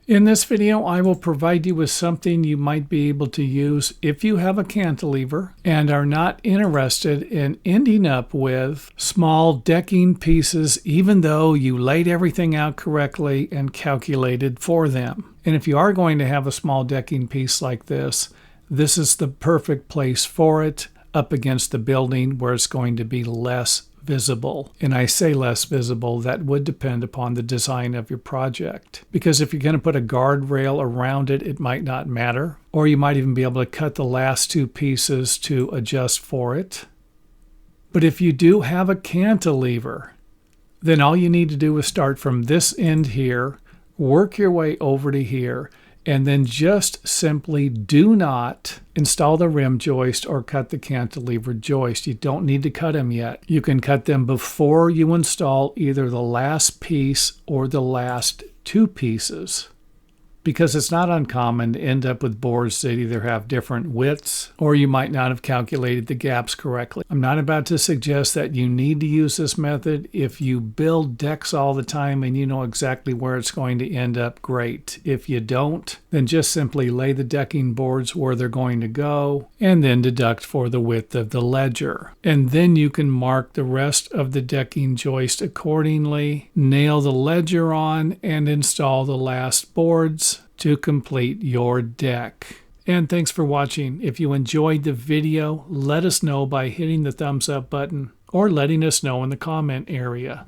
In this video, I will provide you with something you might be able to use if you have a cantilever and are not interested in ending up with small decking pieces, even though you laid everything out correctly and calculated for them. And if you are going to have a small decking piece like this is the perfect place for it, up against the building where it's going to be less visible. And I say less visible, that would depend upon the design of your project. Because if you're going to put a guardrail around it, it might not matter. Or you might even be able to cut the last two pieces to adjust for it. But if you do have a cantilever, then all you need to do is start from this end here, work your way over to here, and then just simply do not install the rim joist or cut the cantilever joist. You don't need to cut them yet. You can cut them before you install either the last piece or the last two pieces, because it's not uncommon to end up with boards that either have different widths or you might not have calculated the gaps correctly. I'm not about to suggest that you need to use this method. If you build decks all the time and you know exactly where it's going to end up, great. If you don't, then just simply lay the decking boards where they're going to go and then deduct for the width of the ledger. And then you can mark the rest of the decking joist accordingly, nail the ledger on, and install the last boards to complete your deck. And thanks for watching. If you enjoyed the video, let us know by hitting the thumbs up button or letting us know in the comment area.